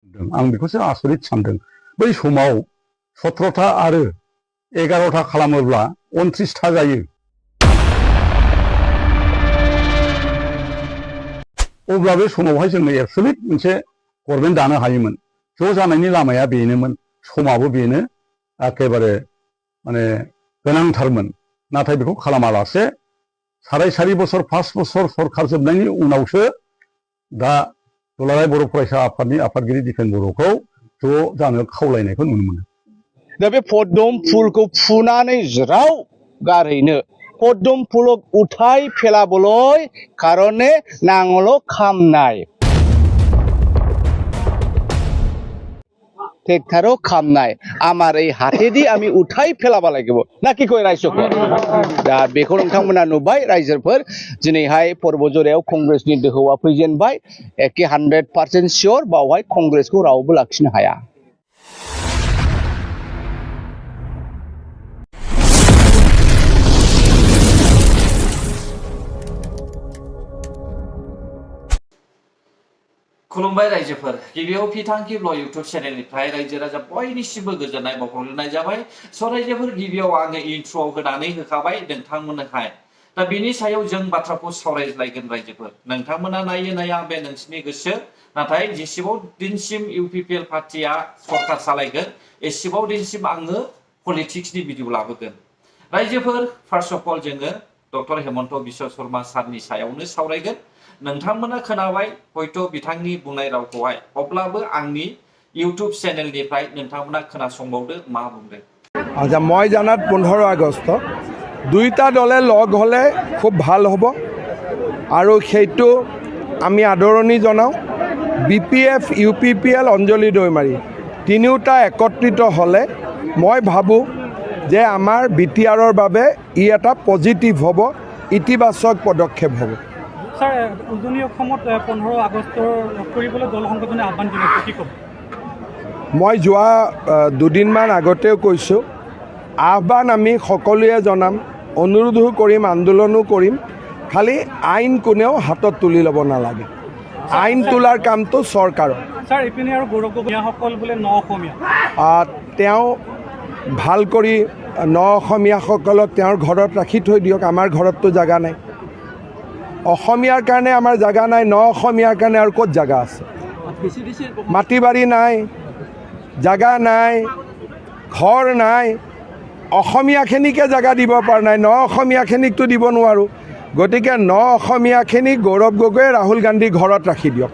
आं बेखौसो आसरित सानदों बै समाव 17टा आरो 11टा खालामोब्ला 29टा जायो अब्ला बे समावहाय जोङो एबसुलिट मोनसे गभर्नमेन्ट दानो हायोमोन ज' जानायनि लामाया बेनोमोन समाबो बेनो एखेबारे माने गोनांथारमोन नाथाय बेखौ खालामालासे साराय 4 बोसोर 5 बोसोर सरखार जोबनायनि उनावसो दा दुलाराय बर' फरायसा आफादनि आफादगिरि दिपेन बर'खौ ज' जानो खावलायनायखौ नुनो मोनो दा बे पदम फुलखौ फुनानै ज्राव गारहैनो पदम फुलक उथाय फेलाबलय कारणे नांगल खामनाय ट्रेक्टरो खामनाय आमार এই হাতেদি আমি উঠাই ফেলাবা লাগিব না কি কয় রাইজসকল दा बेखौ नोंथांमोना नुबाय रायजोफोर दिनैहाय पर्बजरायाव कंग्रेसनि दोहौआ फैजेनबाय एके 100% सियर बावहाय कंग्रेसखौ रावबो लाखिनो हाया खुलुमबाय रायजोफोर गिबियाव फिथांखि ब्लग इउट्यूब चेनेलनिफ्राय रायजो राजा बयनिसिमबो गोजोननाय बावहरनाय जाबाय स' रायजोफोर गिबियाव आङो इन्ट्र'आव होनानै होखाबाय नोंथांमोननोहाय दा बिनि सायाव जों बाथ्राखौ सावरायलायगोन रायजोफोर नोंथांमोना नायो नाया बे नोंसिनि गोसो नाथाय जेसेबां दिनसिम इउपिपिएल पार्टिया सरकार सालायगोन एसेबां दिनसिम आङो पलिटिक्सनि भिडिअ लाबोगोन रायजोफोर फार्स्ट अफ अल जोङो डक्टर हेमन्त बिश्व शर्मा सारनि सायावनो सावरायगोन नोंथांमोना खोनाबाय हयथ' बिथांनि बुंनाय रावखौहाय अब्लाबो आंनि इउट्यूब चेनेलनिफ्राय नोंथांमोना खोनासंबावदो मा बुंदों আচ্ছা মই জানাত 15 আগষ্ট দুইটা দলে লগ হলে খুব ভাল হ'ব আৰু সেইটো আমি আদৰণি জনাও বিপিএফ ইউপিপিএল অঞ্জলি দৈমাৰী তিনিওটা একত্ৰিত হলে মই ভাবো যে আমাৰ বিটিআৰৰ বাবে ই এটা পজিটিভ হ'ব ইতিবাচক পদক্ষেপ হ'ব স্যার উজনি অসমত 15 আগষ্টৰ কৰিবলৈ দল সংগঠনে আহ্বান জনাইছে কি ক'ব মই যোৱা দুদিনমান আগতেও কৈছোঁ আহ্বান আমি সকলোৱে জনাম অনুৰোধো কৰিম আন্দোলনো কৰিম খালি আইন কোনেও হাতত তুলি ল'ব নালাগে আইন তোলাৰ কামটো চৰকাৰৰ স্যাৰ ইপিনে আৰু গৌৰৱ গগৈসকল বোলে ন অসমীয়া তেওঁ ভাল কৰি ন অসমীয়াসকলক তেওঁৰ ঘৰত ৰাখি থৈ দিয়ক আমাৰ ঘৰততো জাগা নাই অসমীয়াৰ কাৰণে আমাৰ জাগা নাই ন অসমীয়াৰ কাৰণে আৰু ক'ত জাগা আছে মাটি বাৰী নাই জাগা নাই ঘৰ নাই অসমীয়াখিনিকে জাগা দিব পৰা নাই ন অসমীয়াখিনিকতো দিব নোৱাৰোঁ গতিকে ন অসমীয়াখিনিক গৌৰৱ গগৈয়ে ৰাহুল গান্ধী ঘৰত ৰাখি দিয়ক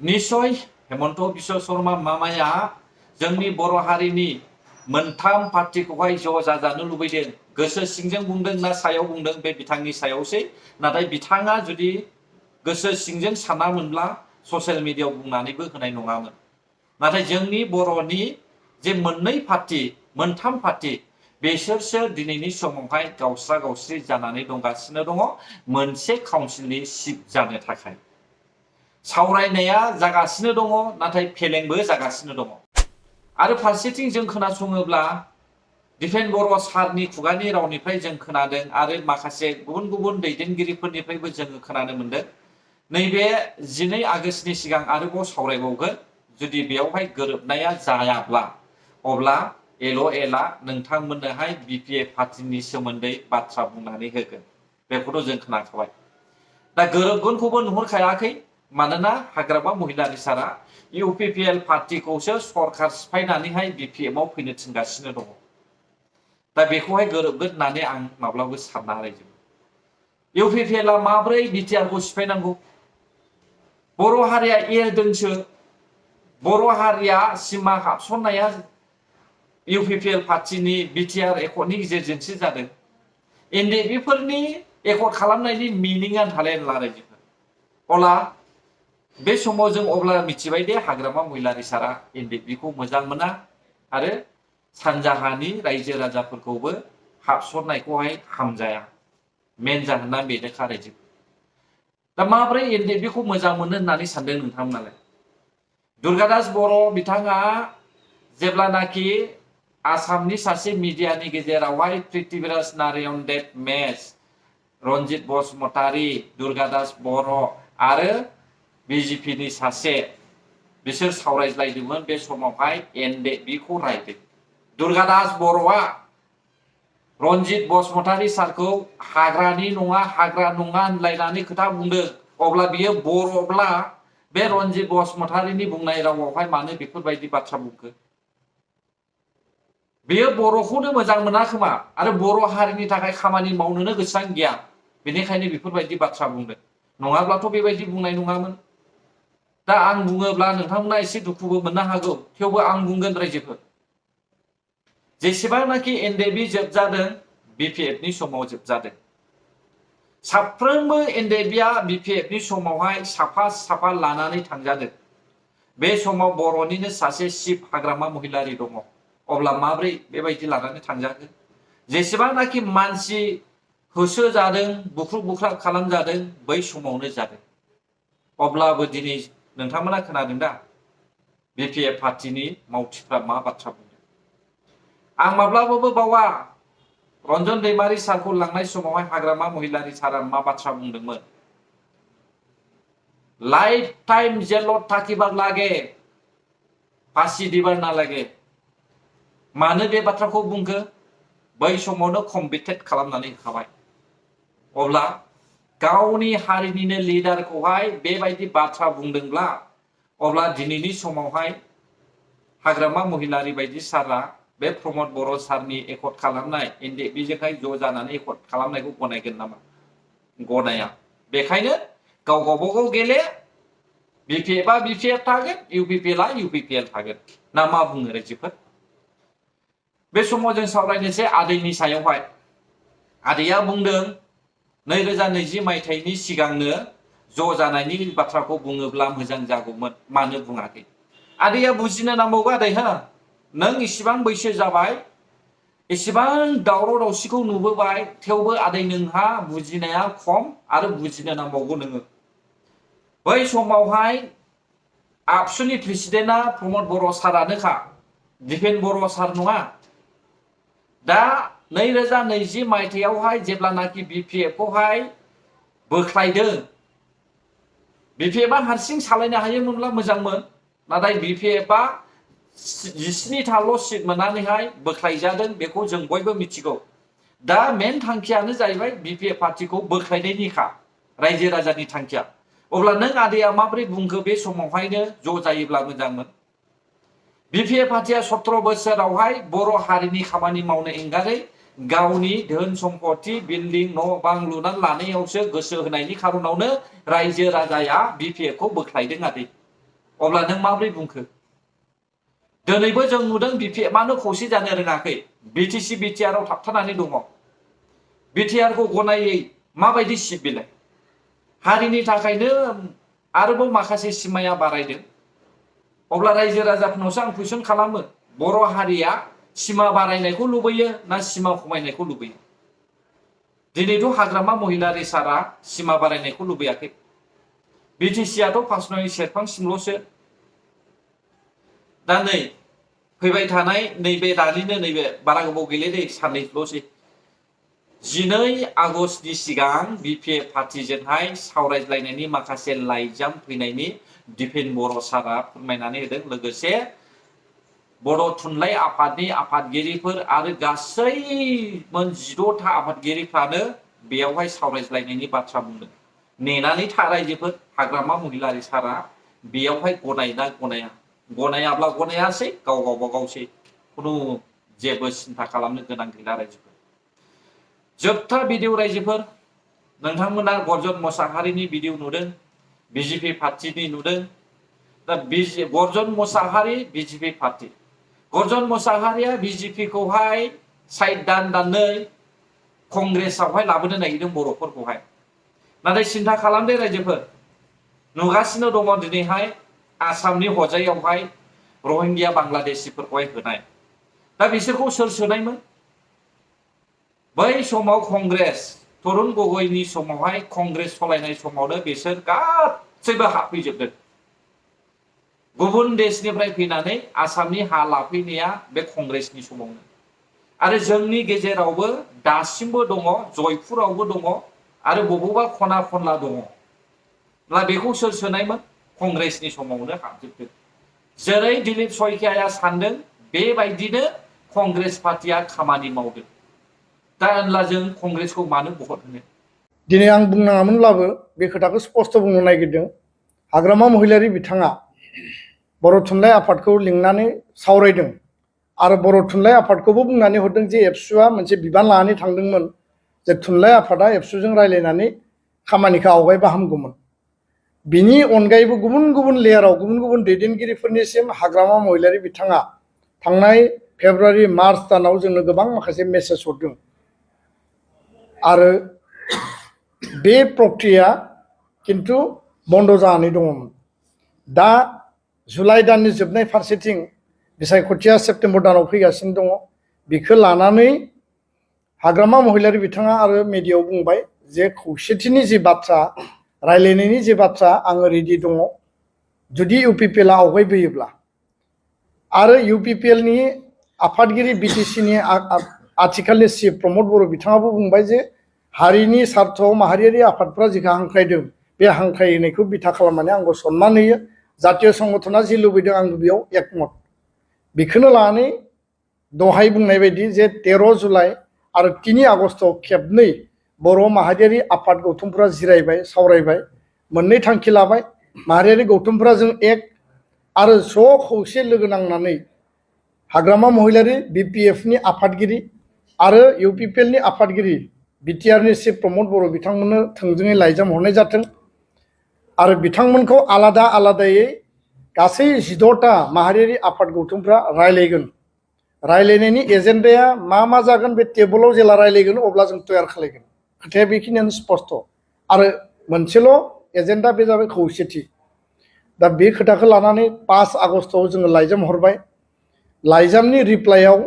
निश्चय हेमन्त बिश्व शर्मा मामाया जोंनि बर' हारिनि मोनथाम पार्टिखौहाय ज' जाजानो लुबैदों गोसो सिंजों बुंदों ना सायाव बुंदों बे बिथांनि सायावसै नाथाय बिथाङा जुदि गोसो सिंजों सानामोनब्ला ससियेल मिडियायाव बुंनानैबो होनाय नङामोन नाथाय जोंनि बर'नि जे मोननै पार्टी मोनथाम पार्टी बेसोरसो दिनैनि समावहाय गावस्रा गावस्रि जानानै दंगासिनो दङ मोनसे काउन्सिलनि सिट जानो थाखाय सावरायनाया जागासिनो दङ नाथाय फेलेंबो जागासिनो दङ आरो फारसेथिं जों खोनासङोब्ला दिपेन बर' सारनि खुगानि रावनिफ्राय जों खोनादों आरो माखासे गुबुन गुबुन दैदेनगिरिफोरनिफ्रायबो जोङो खोनानो मोनदों नैबे 12 आगस्टनि सिगां आरोबाव सावरायबावगोन जुदि बेयावहाय गोरोबनाया जायाब्ला अब्ला एल'एला नोंथांमोननोहाय बिपिएफ पार्टिनि सोमोन्दै बाथ्रा बुंनानै होगोन बेखौथ' जों खोनाखाबाय दा गोरोबगोनखौबो नुहुरखायाखै मानोना हाग्रामा महिलारि सारा इउपिपिएल पार्टिखौसो सरकार सिफायनानैहाय बिपिएफआव फैनो थिनगासिनो दङ दा बेखौहाय गोरोबगोन होननानै आं माब्लाबो सानना रायजो इउपिपिएलआ माब्रै बिटिआरखौ सिफायनांगौ बर' हारिया एरदोंसो बर' हारिया सिमा हाबसननाया इउपिपिएल पार्टिनि बिटिआर एकर्डनि गेजेरजोंसो जादों एनडिएफबिफोरनि एकर्ड खालामनायनि मिनिंआ थालाय रायजोफोर अब्ला बे समाव जों अब्ला मिथिबाय दे हाग्रामा महिलारि सारा एनडिएफबिखौ मोजां मोना आरो सानजाहानि रायजो राजाफोरखौबो हाबसननायखौहाय हामजाया मेन जाहोना बेनोखा रायजो दा माब्रै एनडिएफबिखौ मोजां मोनो होननानै सानदों नोंथांमोनालाय दुर्गादास बर' बिथाङा जेब्लानाखि आसामनि सासे मिडियानि गेजेरावहाय पृथ्वीराज नारायण देब मेस, रन्जित बसुमतारी, दुर्गादास बर' आरो बिजेपिनि सासे बिसोर सावरायज्लायदोंमोन बे समावहाय एनडेबिखौ रायदों। दुर्गादास बर'आ रन्जित बसुमतारी सारखौ हाग्रानि नङा हाग्रा नङा होनलायनानै खोथा बुंदों। अब्ला बियो बर'ब्ला बे रन्जित बसुमतारीनि बुंनाय रावावहाय मानो बेफोरबायदि बाथ्रा बुंखो? बेयो बर'खौनो मोजां मोना खोमा आरो बर' हारिनि थाखाय खामानि मावनोनो गोसो गैया, बेनिखायनो बेफोरबायदि बाथ्रा बुंदों। नङाब्लाथ' बेबायदि बुंनाय नङामोन। दा आं बुङोब्ला नोंथांमोना एसे दुखुबो मोननो हागौ, थेवबो आं बुंगोन रायजोफोर, जेसेबांनाखि एनडेबि जोबजादों बिपिएफनि समाव जोबजादों। साफ्रोमबो एनडेबिया बिपिएफनि समावहाय साफा साफा लानानै थांजादों। बे समाव बर'निनो सासे चिफ हाग्रामा महिलारि दङ। अब्ला माब्रै बेबायदि लानानै थांजाखो? जेसेबांनाखि मानसि होसोजादों, बुख्रुब बुख्राब खालामजादों, बै समावनो जादों। अब्लाबो दिनै नोंथांमोना खोनादों दा बिपिएफ पार्टिनि मावथिफ्रा मा बाथ्रा बुंदों? आं माब्लाबाबो बावा रन्जन दैमारि सारखौ लांनाय समावहाय हाग्रामा महिलारि सारा मा बाथ्रा बुंदोंमोन? लाइफ टाइम जेलत थाकिबार लागे, फासि दिबार ना लागे। मानो बे बाथ्राखौ बुंखो? बै समावनो कम्पिटेट खालामनानै होखाबाय। अब्ला गावनि हारिनिनो लिडारखौहाय बेबायदि बाथ्रा बुंदोंब्ला अब्ला दिनैनि समावहाय हाग्रामा महिलारि बायदि सारा बे प्रमद बर' सारनि एकर्ड खालामनाय एनडेबिजोंहाय ज' जानानै एकर्ड खालामनायखौ गनायगोन नामा? गनाया। बेखायनो गाव गावबागाव गेले, बिपिएफआ बिपिएफ थागोन, इउपिपिएलआ इउपिपिएल थागोन। ना मा बुङो रायजोफोर? बे समाव जों सावरायनोसै आदैनि सायावहाय। आदैया बुंदों 2020 मायथाइनि सिगांनो ज' जानायनि बाथ्राखौ बुङोब्ला मोजां जागौमोन, मानो बुङाखै? आदैया बुजिनो नांबावगौ आदै हो। नों इसिबां बैसो जाबाय, इसिबां दावराव दावसिखौ नुबोबाय, थेवबो आदै नोंहा बुजिनाया खम आरो बुजिनो नांबावगौ नोङो। बै समावहाय आबसुनि प्रेसिडेन्टआ प्रमद बर' सारानोखा, दिपेन बर' सार नङा। दा 2020 मायथाइयावहाय जेब्लानाखि बिपिएफखौहाय बोख्लायदों, बिपिएफआ हारसिं सालायनो हायोमोनब्ला मोजांमोन, नाथाय बिपिएफआ 17थाल' सिट मोननानैहाय बोख्लायजादों, बेखौ जों बयबो मिथिगौ। दा मेन थांखियानो जाहैबाय बिपिएफ पार्टिखौ बोख्लायनायनिखा, रायजो राजानि थांखिया। अब्ला नों आदैया माबोरै बुंखो बे समावहायनो ज' जायोब्ला मोजांमोन? बिपिएफ पार्टिया 17 बोसोरावहाय बर' हारिनि खामानि मावनो एंगारै गावनि धोन सम्पति बिल्डिं न' बां लुनानै लानायावसो गोसो होनायनि खारनावनो रायजो राजाया बिपिएफखौ बोख्लायदों आदै। अब्ला नों माबोरै बुंखो? दिनैबो जों नुदों बिपिएफआनो खौसे जानो रोङाखै, बिटिसि बिटिआरआव थाबथानानै दङ। बिटिआरखौ गनायै माबायदि सिट बिलाय? हारिनि थाखायनो आरोबाव माखासे सिमाया बारायदों। अब्ला रायजो राजाफोरनावसो आं कुइसन खालामो, बर' हारिया सिमा बारायनायखौ लुबैयो ना सिमा खमायनायखौ लुबैयो? दिनैथ' हाग्रामा महिलारि सारा सिमा बारायनायखौ लुबैयाखै। बिटिसिआथ' पार्सनेलि सेरफांसिमल'सो। दा नै फैबाय थानाय नैबे दानिनो नैबे बारा गोबाव गैले साननैल'सै, 12 आगस्टनि सिगां बिपिएफ पार्टिजोंहाय सावरायज्लायनायनि माखासे लाइजाम फैनायनि दिपेन बर' सारा फोरमायनानै होदों। लोगोसे बर' थुनलाइ आफादनि आफादगिरिफोर आरो गासै मोन 16था आफादगिरिफ्रानो बेयावहाय सावरायज्लायनायनि बाथ्रा बुंदों। नेनानै था रायजोफोर, हाग्रामा महिलारि सारा बेयावहाय गनायना गनाया? गनायाब्ला गनायासै, गाव गावबागावसै, खुनु जेबो सिन्था खालामनो गोनां गैला रायजोफोर। जोबथा भिडिअ रायजोफोर, नोंथांमोना गर्जन मोसाहारिनि भिडिअ नुदों, बिजेपि पार्टिनि नुदों। दा गर्जन मोसाहारि बिजेपि पार्टी, गर्जन मोसाहारिया बिजेपिखौहाय साइड दाननानै कंग्रेसआवहाय लाबोनो नागिरदों बर'फोरखौहाय। नाथाय सिन्था खालामदो रायजोफोर, नुगासिनो दङ दिनैहाय आसामनि हजायावहाय रहिंग्या बांलादेशिफोरखौहाय होनाय। दा बिसोरखौ सोर सोनायमोन? बै समाव कंग्रेस, तरुण गगैनि समावहाय कंग्रेस सलायनाय समावनो बिसोर गासैबो हाबफैजोबदों। गुबुन देशनिफ्राय फैनानै आसामनि हा लाफैनाया बे कंग्रेसनि समावनो आरो जोंनि गेजेरावबो दासिमबो दङ जयपुरावबो दङ आरो बबेबा खना खनला दङ दा बेखौ सोर सोनायमोन कंग्रेसनि समावनो हाबजोबदों जेरै दिलीप शइकियाया सानदों बेबायदिनो कंग्रेस पार्टिया खामानि मावदों दा होनब्ला जों कंग्रेसखौ मानो भट होनो दिनै आं बुंनाङामोनब्लाबो बे खोथाखौ स्पष्ट बुंनो नागिरदों हाग्रामा महिलारि बिथाङा बर' थुनलाइ आफादखौ लिंनानै सावरायदों आरो बर' थुनलाइ आफादखौबो बुंनानै हरदों जे एबसुआ मोनसे बिबान लानानै थांदोंमोन जे थुनलाइ आफादा एबसुजों रायलायनानै खामानिखौ आवगायबा हामगौमोन बिनि अनगायैबो गुबुन गुबुन लेयाराव गुबुन गुबुन दैदेनगिरिफोरनिसिम हाग्रामा महिलारि बिथाङा थांनाय फेब्रुवारि मार्च दानाव जोंनो गोबां माखासे मेसेज हरदों आरो बे प्रक्रिया किन्तु बन्द जानानै दङमोन दा जुलाइ दाननि जोबनाय फारसेथिं बिसायख'थिया सेप्तेम्बर दानाव फैगासिनो दङ बेखौ लानानै हाग्रामा महिलारि बिथाङा आरो मिडियायाव बुंबाय जे खौसेथिनि जि बाथ्रा रायलायनायनि जि बाथ्रा आङो रेडि दङ जुदि इउपिपिएलआ आवगायबोयोब्ला आरो इउपिपिएलनि आफादगिरि बिटिसिनि आथिखालनि चिफ प्रमद बर' बिथाङाबो बुंबाय जे हारिनि सार्थआव माहारियारि आफादफ्रा जिखौ हांख्रायदों बे हांख्रायनायखौ बिथा खालामनानै आंबो सनमान होयो जातीय संगठना जि लुबैदों आं बेयाव एकमत बेखौनो लानानै दहाय बुंनाय बायदि जे 13 जुलाइ आरो 3 आगस्टआव खेबनै बर' माहारियारि आफाद गौथुमफोरा जिरायबाय सावरायबाय मोननै थांखि लाबाय माहारियारि गौथुमफोरा जों एक आरो ज' खौसे लोगो नांनानै हाग्रामा महिलारि बिपिएफनि आफादगिरि आरो इउपिपिएलनि आफादगिरि बिटिआरनि चिफ प्रमद बर' बिथांमोननो थोंजोङै लाइजाम हरनाय जाथों आरो बिथांमोनखौ आलादा आलादायै गासै 16टा माहारियारि आफाद गौथुमफ्रा रायलायगोन रायलायनायनि एजेन्डाया मा जागोन बे टेबोलाव जेला रायलायगोन अब्ला जों तयार खालामगोन खोथाया बेखिनियानो स्पष्ट आरो मोनसेल' एजेन्डा बे जाबाय खौसेथि दा बे खोथाखौ लानानै 5 आगस्टआव जोङो लाइजाम हरबाय लाइजामनि रिप्लाइआव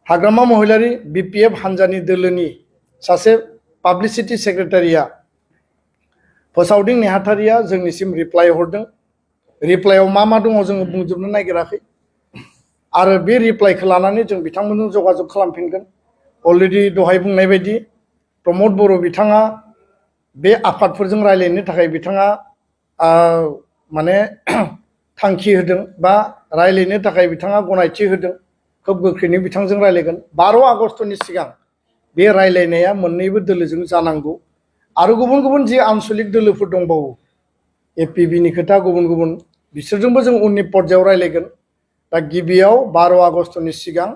हाग्रामा महिलारि बिपिएफ हान्जानि दोलोनि सासे पाब्लिसिटि सेक्रेटारिया फोसावदिं नेहाथारिया जोंनिसिम रिप्लाइ हरदों रिप्लाइआव मा दङ जोङो बुंजोबनो नागिराखै आरो बे रिप्लाइखौ लानानै जों बिथांमोनजों जगाजग खालामफिनगोन अलरेडि दहाय बुंनाय बायदि प्रमद बर' बिथाङा बे आफादफोरजों रायलायनो थाखाय बिथाङा माने थांखि होदों बा रायलायनो थाखाय बिथाङा गनायथि होदों खोब गोख्रैनो बिथांजों रायलायगोन 12 आगस्टनि सिगां बे रायलायनाया मोननैबो दोलोजों जानांगौ आरो गुबुन गुबुन जि आनसलिक दोलोफोर दंबावो एपिबिनि खोथा गुबुन गुबुन बिसोरजोंबो जों उननि पर्यायाव रायलायगोन दा गिबियाव 12 आगस्टनि सिगां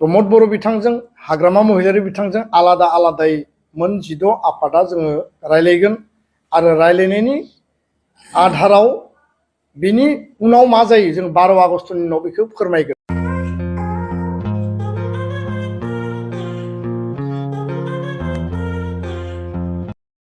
प्रमद बर' बिथांजों हाग्रामा महिलारि बिथांजों आलादा आलादायै मोन 16 आफादा जोङो रायलायगोन आरो रायलायनायनि आधाराव बिनि उनाव मा जायो जों 12 आगस्टनि उनाव बेखौ फोरमायगोन